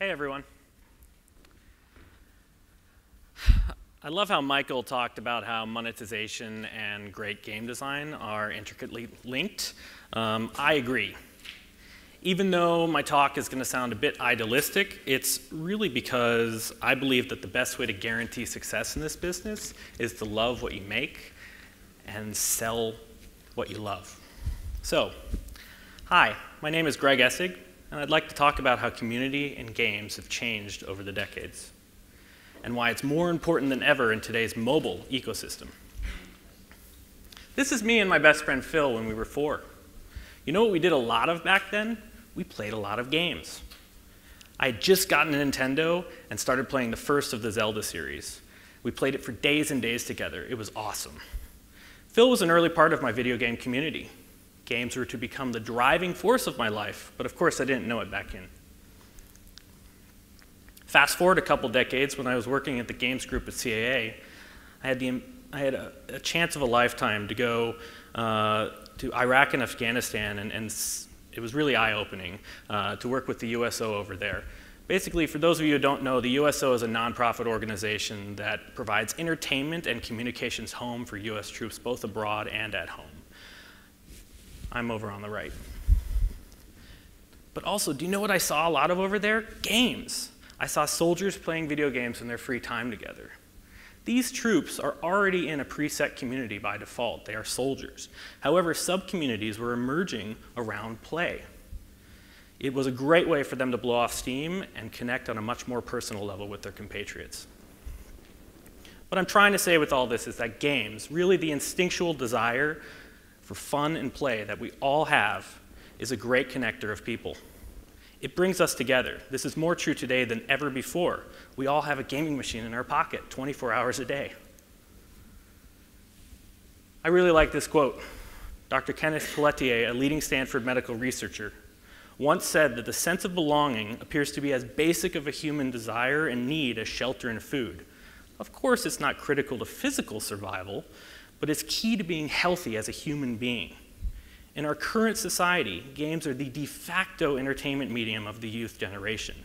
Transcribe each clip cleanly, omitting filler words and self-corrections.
Hey everyone. I love how Michael talked about how monetization and great game design are intricately linked. I agree. Even though my talk is going to sound a bit idealistic, it's really because I believe that the best way to guarantee success in this business is to love what you make and sell what you love. So, hi, my name is Greg Essig, and I'd like to talk about how community and games have changed over the decades, and why it's more important than ever in today's mobile ecosystem. This is me and my best friend Phil when we were 4. You know what we did a lot of back then? We played a lot of games. I had just gotten a Nintendo and started playing the first of the Zelda series. We played it for days and days together. It was awesome. Phil was an early part of my video game community. Games were to become the driving force of my life, but of course I didn't know it back then. Fast forward a couple decades, when I was working at the games group at CAA, I had a chance of a lifetime to go to Iraq and Afghanistan, and it was really eye-opening to work with the USO over there. Basically, for those of you who don't know, the USO is a nonprofit organization that provides entertainment and communications home for US troops, both abroad and at home. I'm over on the right. But also, do you know what I saw a lot of over there? Games. I saw soldiers playing video games in their free time together. These troops are already in a preset community by default. They are soldiers. However, sub-communities were emerging around play. It was a great way for them to blow off steam and connect on a much more personal level with their compatriots. What I'm trying to say with all this is that games, really the instinctual desire for fun and play that we all have, is a great connector of people. It brings us together. This is more true today than ever before. We all have a gaming machine in our pocket 24 hours a day. I really like this quote. Dr. Kenneth Pelletier, a leading Stanford medical researcher, once said that the sense of belonging appears to be as basic of a human desire and need as shelter and food. Of course, it's not critical to physical survival, but it's key to being healthy as a human being. In our current society, games are the de facto entertainment medium of the youth generation.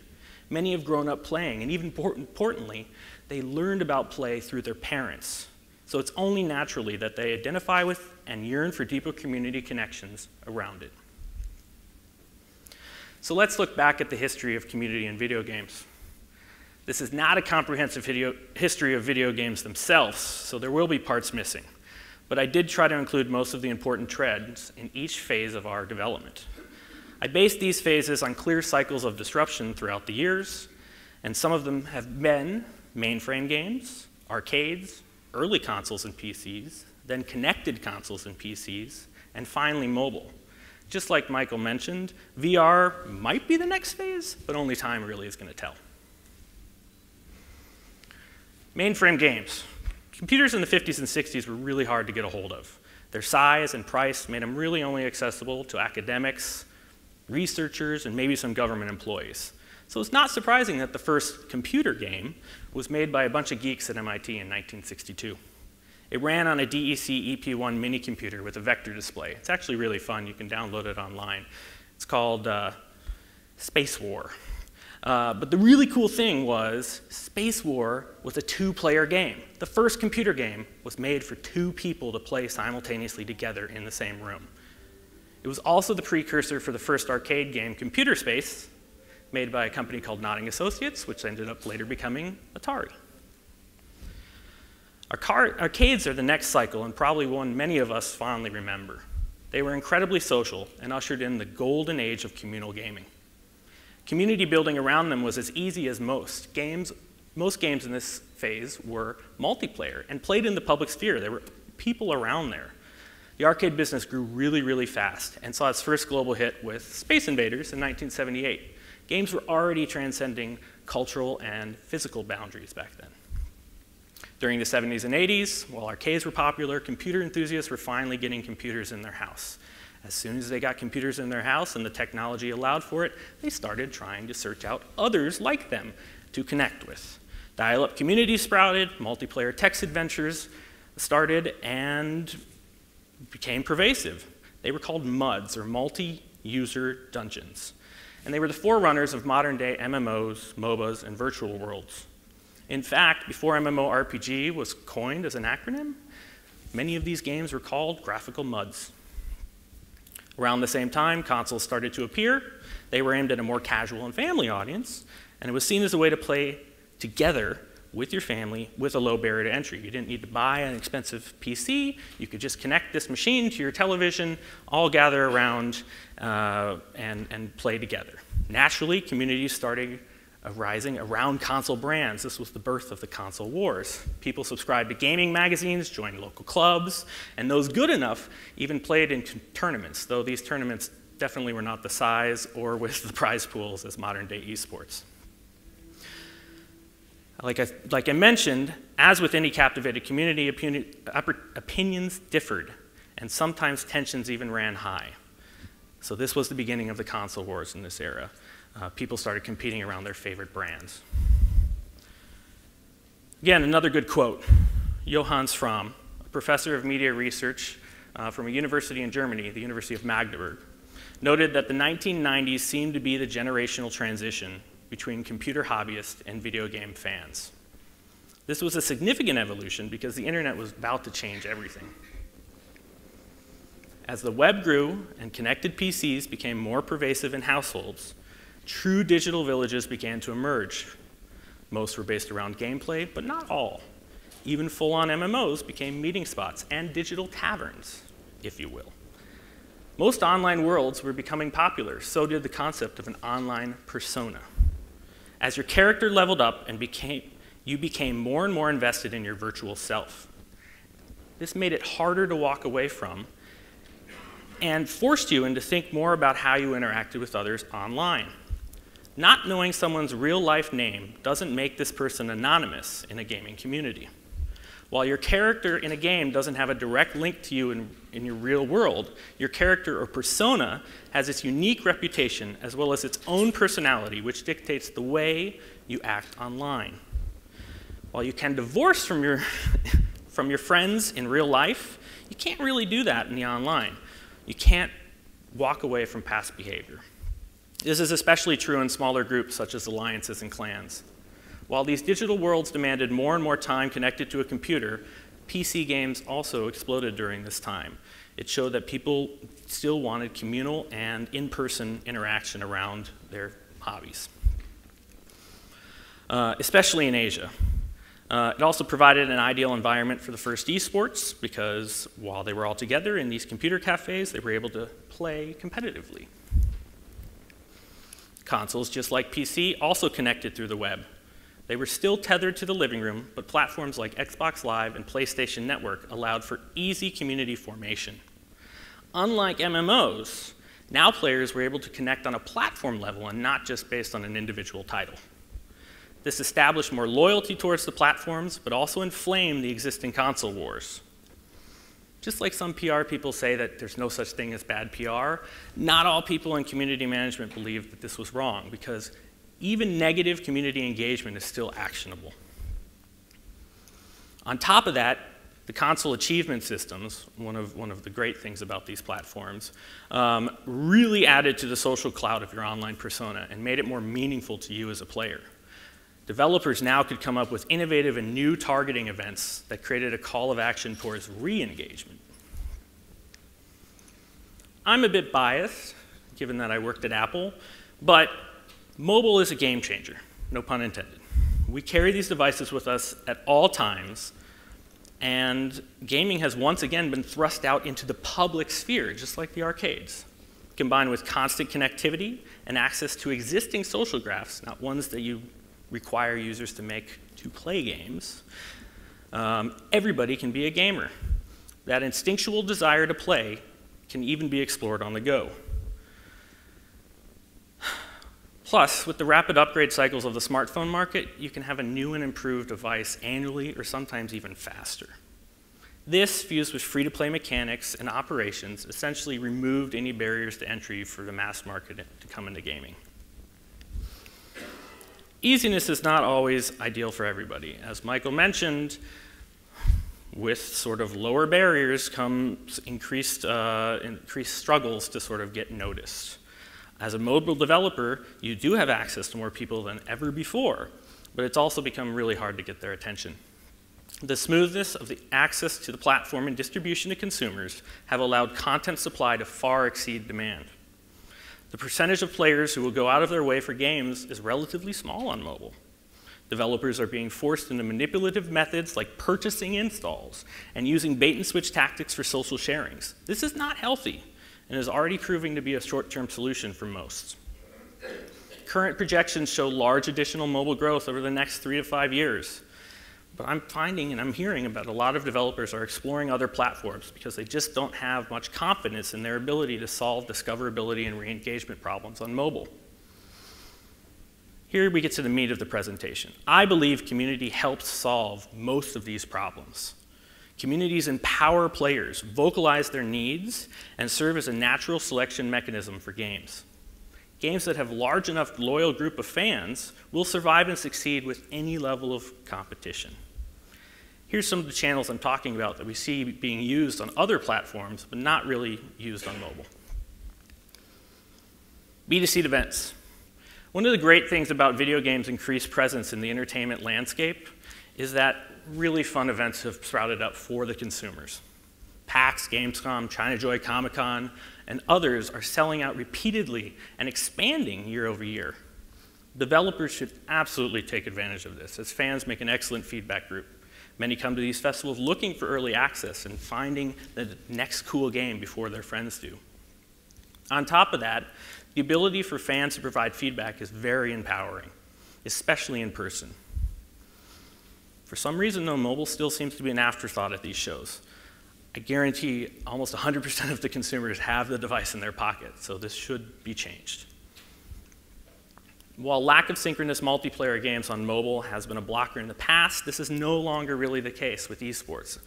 Many have grown up playing, and even importantly, they learned about play through their parents. So it's only naturally that they identify with and yearn for deeper community connections around it. So let's look back at the history of community in video games. This is not a comprehensive history of video games themselves, so there will be parts missing. But I did try to include most of the important trends in each phase of our development. I based these phases on clear cycles of disruption throughout the years, and some of them have been mainframe games, arcades, early consoles and PCs, then connected consoles and PCs, and finally mobile. Just like Michael mentioned, VR might be the next phase, but only time really is going to tell. Mainframe games. Computers in the 50s and 60s were really hard to get a hold of. Their size and price made them really only accessible to academics, researchers, and maybe some government employees. So it's not surprising that the first computer game was made by a bunch of geeks at MIT in 1962. It ran on a D.I.C.E. EP1 mini computer with a vector display. It's actually really fun. You can download it online. It's called Space War. But the really cool thing was Space War was a 2-player game. The first computer game was made for 2 people to play simultaneously together in the same room. It was also the precursor for the first arcade game, Computer Space, made by a company called Nodding Associates, which ended up later becoming Atari. Arcades are the next cycle, and probably one many of us fondly remember. They were incredibly social and ushered in the golden age of communal gaming. Community building around them was as easy as most. Most games in this phase were multiplayer and played in the public sphere. There were people around there. The arcade business grew really, really fast and saw its first global hit with Space Invaders in 1978. Games were already transcending cultural and physical boundaries back then. During the 70s and 80s, while arcades were popular, computer enthusiasts were finally getting computers in their house. As soon as they got computers in their house and the technology allowed for it, they started trying to search out others like them to connect with. Dial-up communities sprouted, multiplayer text adventures started, and became pervasive. They were called MUDs, or multi-user dungeons. and they were the forerunners of modern-day MMOs, MOBAs, and virtual worlds. In fact, before MMORPG was coined as an acronym, many of these games were called graphical MUDs. Around the same time, consoles started to appear. They were aimed at a more casual and family audience, and it was seen as a way to play together with your family with a low barrier to entry. You didn't need to buy an expensive PC. You could just connect this machine to your television, all gather around and play together. Naturally, communities started arising around console brands. This was the birth of the console wars. People subscribed to gaming magazines, joined local clubs, and those good enough even played in tournaments, though these tournaments definitely were not the size or with the prize pools as modern-day esports. Like I mentioned, as with any captivated community, opinions differed, and sometimes tensions even ran high. So this was the beginning of the console wars in this era. People started competing around their favorite brands. Again, another good quote. Johannes Fromm, a professor of media research from a university in Germany, the University of Magdeburg, noted that the 1990s seemed to be the generational transition between computer hobbyists and video game fans. This was a significant evolution because the internet was about to change everything. As the web grew and connected PCs became more pervasive in households, true digital villages began to emerge. Most were based around gameplay, but not all. Even full-on MMOs became meeting spots and digital taverns, if you will. Most online worlds were becoming popular, so did the concept of an online persona. As your character leveled up and you became more and more invested in your virtual self. This made it harder to walk away from and forced you into think more about how you interacted with others online. Not knowing someone's real-life name doesn't make this person anonymous in a gaming community. While your character in a game doesn't have a direct link to you in your real world, your character or persona has its unique reputation as well as its own personality, which dictates the way you act online. While you can divorce from your friends in real life, you can't really do that in the online. You can't walk away from past behavior. This is especially true in smaller groups such as alliances and clans. While these digital worlds demanded more and more time connected to a computer, PC games also exploded during this time. It showed that people still wanted communal and in-person interaction around their hobbies, especially in Asia. It also provided an ideal environment for the first esports because while they were all together in these computer cafes, they were able to play competitively. Consoles, just like PC, also connected through the web. They were still tethered to the living room, but platforms like Xbox Live and PlayStation Network allowed for easy community formation. Unlike MMOs, now players were able to connect on a platform level and not just based on an individual title. This established more loyalty towards the platforms, but also inflamed the existing console wars. Just like some PR people say that there's no such thing as bad PR, not all people in community management believed that this was wrong, because even negative community engagement is still actionable. On top of that, the console achievement systems, one of the great things about these platforms, really added to the social clout of your online persona and made it more meaningful to you as a player. Developers now could come up with innovative and new targeting events that created a call of action towards re-engagement. I'm a bit biased, given that I worked at Apple, but mobile is a game changer, no pun intended. We carry these devices with us at all times, and gaming has once again been thrust out into the public sphere, just like the arcades. Combined with constant connectivity and access to existing social graphs, not ones that you require users to make to play games, everybody can be a gamer. That instinctual desire to play can even be explored on the go. Plus, with the rapid upgrade cycles of the smartphone market, you can have a new and improved device annually or sometimes even faster. This, fused with free-to-play mechanics and operations, essentially removed any barriers to entry for the mass market to come into gaming. Easiness is not always ideal for everybody. As Michael mentioned, with sort of lower barriers comes increased struggles to sort of get noticed. As a mobile developer, you do have access to more people than ever before, but it's also become really hard to get their attention. The smoothness of the access to the platform and distribution to consumers have allowed content supply to far exceed demand. The percentage of players who will go out of their way for games is relatively small on mobile. Developers are being forced into manipulative methods like purchasing installs and using bait-and-switch tactics for social sharings. This is not healthy and is already proving to be a short-term solution for most. Current projections show large additional mobile growth over the next 3 to 5 years. But I'm finding and I'm hearing about a lot of developers are exploring other platforms because they just don't have much confidence in their ability to solve discoverability and re-engagement problems on mobile. Here we get to the meat of the presentation. I believe community helps solve most of these problems. Communities empower players, vocalize their needs, and serve as a natural selection mechanism for games. Games that have a large enough loyal group of fans will survive and succeed with any level of competition. Here's some of the channels I'm talking about that we see being used on other platforms, but not really used on mobile. B2C events. One of the great things about video games' increased presence in the entertainment landscape is that really fun events have sprouted up for the consumers. PAX, Gamescom, China Joy, Comic-Con, and others are selling out repeatedly and expanding year over year. Developers should absolutely take advantage of this, as fans make an excellent feedback group. Many come to these festivals looking for early access and finding the next cool game before their friends do. On top of that, the ability for fans to provide feedback is very empowering, especially in person. For some reason, though, mobile still seems to be an afterthought at these shows. I guarantee almost 100% of the consumers have the device in their pocket, so this should be changed. While lack of synchronous multiplayer games on mobile has been a blocker in the past, this is no longer really the case with esports.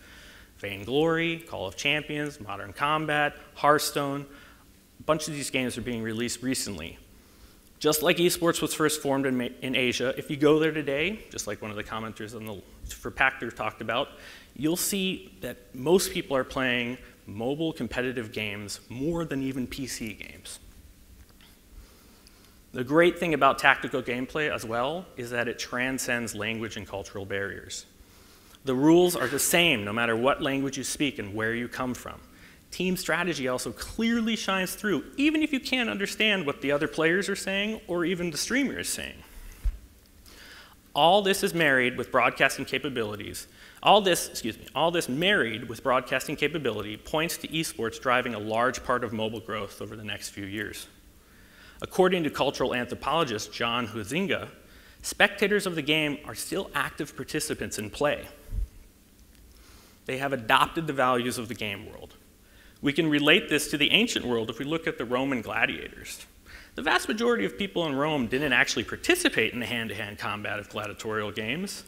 Vainglory, Call of Champions, Modern Combat, Hearthstone, a bunch of these games are being released recently. Just like esports was first formed in Asia, if you go there today, just like one of the commenters for Pactor talked about, you'll see that most people are playing mobile competitive games more than even PC games. The great thing about tactical gameplay as well is that it transcends language and cultural barriers. The rules are the same no matter what language you speak and where you come from. Team strategy also clearly shines through, even if you can't understand what the other players are saying or even the streamer is saying. All this is married with broadcasting capabilities. All this married with broadcasting capability points to esports driving a large part of mobile growth over the next few years. According to cultural anthropologist John Huizinga, spectators of the game are still active participants in play. They have adopted the values of the game world. We can relate this to the ancient world if we look at the Roman gladiators. The vast majority of people in Rome didn't actually participate in the hand-to-hand combat of gladiatorial games.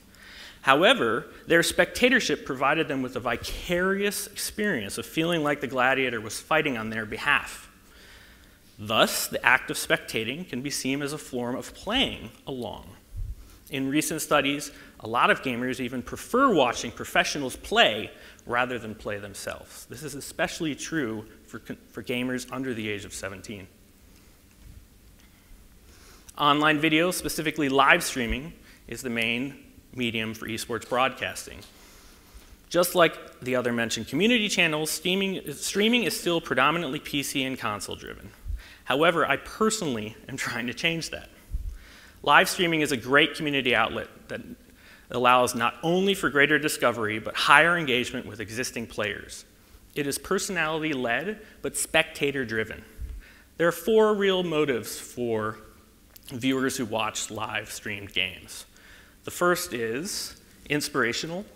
However, their spectatorship provided them with a vicarious experience of feeling like the gladiator was fighting on their behalf. Thus, the act of spectating can be seen as a form of playing along. In recent studies, a lot of gamers even prefer watching professionals play rather than play themselves. This is especially true for gamers under the age of 17. Online video, specifically live streaming, is the main medium for esports broadcasting. Just like the other mentioned community channels, streaming is still predominantly PC and console driven. However, I personally am trying to change that. Live streaming is a great community outlet that allows not only for greater discovery, but higher engagement with existing players. It is personality-led, but spectator-driven. There are 4 real motives for viewers who watch live streamed games. The first is inspirational.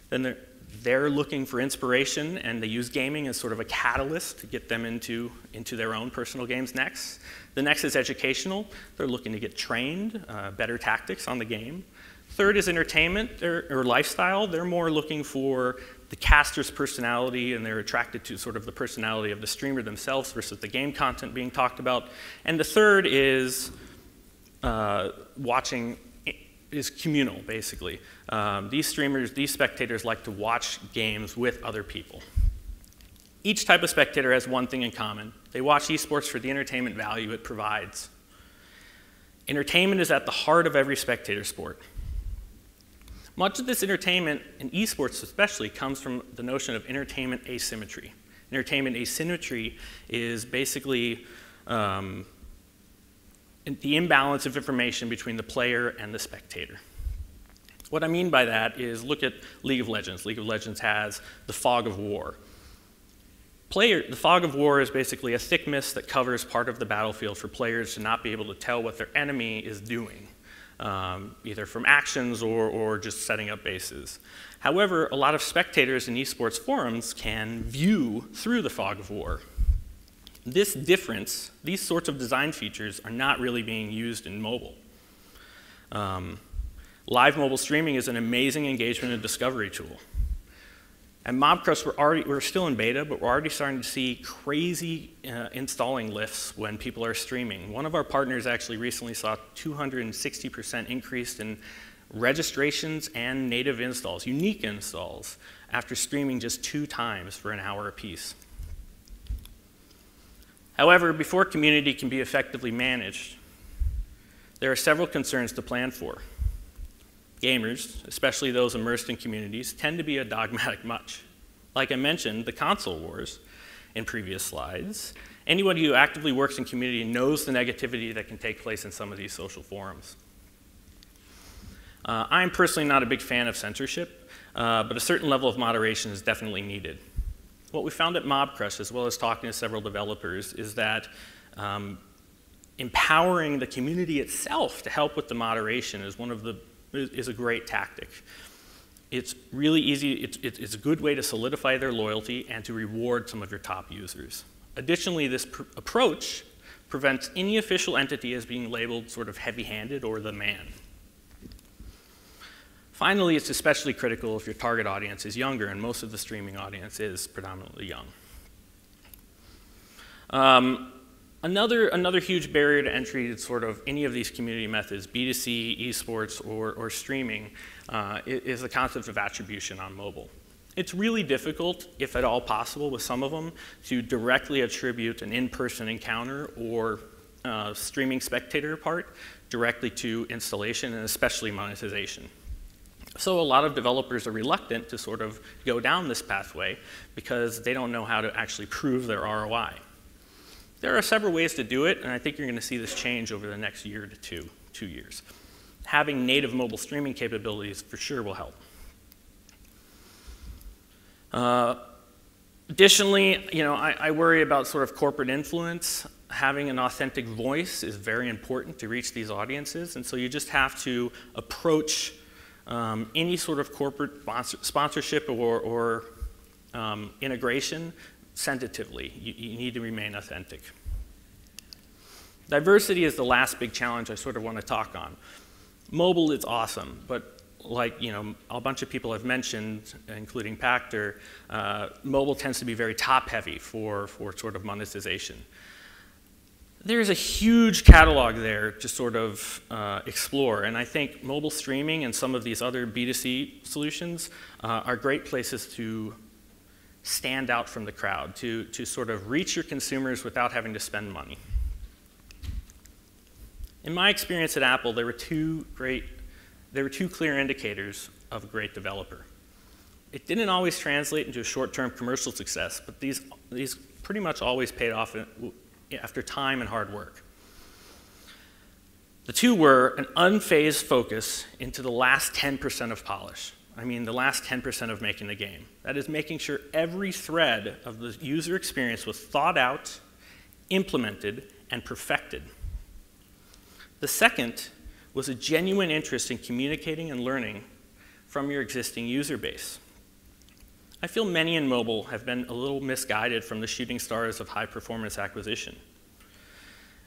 Then they're looking for inspiration, and they use gaming as sort of a catalyst to get them into their own personal games next. The next is educational. They're looking to get trained, better tactics on the game. Third is entertainment or lifestyle. They're more looking for the caster's personality, and they're attracted to sort of the personality of the streamer themselves versus the game content being talked about. And the third is is communal, basically. These spectators like to watch games with other people. Each type of spectator has one thing in common. They watch esports for the entertainment value it provides. Entertainment is at the heart of every spectator sport. Much of this entertainment, in esports especially, comes from the notion of entertainment asymmetry. Entertainment asymmetry is basically the imbalance of information between the player and the spectator. What I mean by that is look at League of Legends. League of Legends has the fog of war. The fog of war is basically a thick mist that covers part of the battlefield for players to not be able to tell what their enemy is doing, either from actions or just setting up bases. However, a lot of spectators in esports forums can view through the fog of war. This difference, these sorts of design features, are not really being used in mobile. Live mobile streaming is an amazing engagement and discovery tool. At Mobcrush, we're still in beta, but we're already starting to see crazy installing lifts when people are streaming. One of our partners actually recently saw 260% increase in registrations and native installs, unique installs, after streaming just 2 times for an hour apiece. However, before community can be effectively managed, there are several concerns to plan for. Gamers, especially those immersed in communities, tend to be a dogmatic much. Like I mentioned, the console wars in previous slides, anybody who actively works in community knows the negativity that can take place in some of these social forums. I'm personally not a big fan of censorship, but a certain level of moderation is definitely needed. What we found at Mobcrush, as well as talking to several developers, is that empowering the community itself to help with the moderation is a great tactic. It's really easy, it's a good way to solidify their loyalty and to reward some of your top users. Additionally, this approach prevents any official entity as being labeled sort of heavy-handed or the man. Finally, it's especially critical if your target audience is younger, and most of the streaming audience is predominantly young. Another huge barrier to entry to sort of any of these community methods, B2C, esports, or streaming, is the concept of attribution on mobile. It's really difficult, if at all possible, with some of them, to directly attribute an in-person encounter or streaming spectator part directly to installation and especially monetization. So a lot of developers are reluctant to sort of go down this pathway because they don't know how to actually prove their ROI. There are several ways to do it, and I think you're going to see this change over the next year to 2 years. Having native mobile streaming capabilities for sure will help. Additionally, I worry about sort of corporate influence. Having an authentic voice is very important to reach these audiences, and so you just have to approach any sort of corporate sponsorship or integration sensitively. You need to remain authentic. Diversity is the last big challenge I sort of want to talk on. Mobile is awesome, but like a bunch of people have mentioned, including Pactor, mobile tends to be very top-heavy for sort of monetization. There's a huge catalog there to sort of explore, and I think mobile streaming and some of these other B2C solutions are great places to stand out from the crowd, to sort of reach your consumers without having to spend money. In my experience at Apple, there were two clear indicators of a great developer. It didn't always translate into a short-term commercial success, but these pretty much always paid off after time and hard work. The two were an unfazed focus into the last 10% of polish. I mean, the last 10% of making the game. That is making sure every thread of the user experience was thought out, implemented, and perfected. The second was a genuine interest in communicating and learning from your existing user base. I feel many in mobile have been a little misguided from the shooting stars of high-performance acquisition.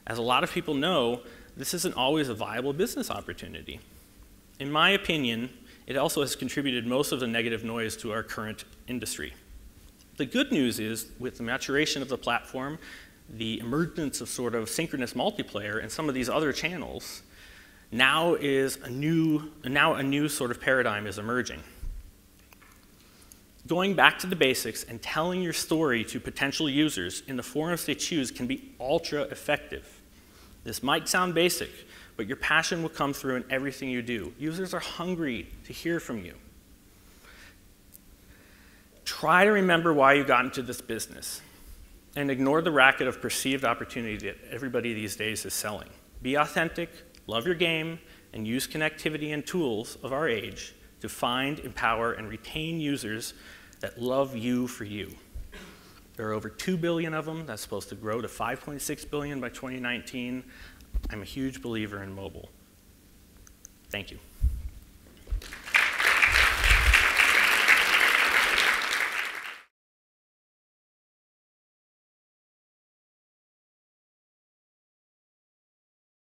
As a lot of people know, this isn't always a viable business opportunity. In my opinion, it also has contributed most of the negative noise to our current industry. The good news is, with the maturation of the platform, the emergence of sort of synchronous multiplayer and some of these other channels, now a new sort of paradigm is emerging. Going back to the basics and telling your story to potential users in the forums they choose can be ultra effective. This might sound basic, but your passion will come through in everything you do. Users are hungry to hear from you. Try to remember why you got into this business and ignore the racket of perceived opportunity that everybody these days is selling. Be authentic, love your game, and use connectivity and tools of our age to find, empower, and retain users that love you for you. There are over 2 billion of them. That's supposed to grow to 5.6 billion by 2019. I'm a huge believer in mobile. Thank you.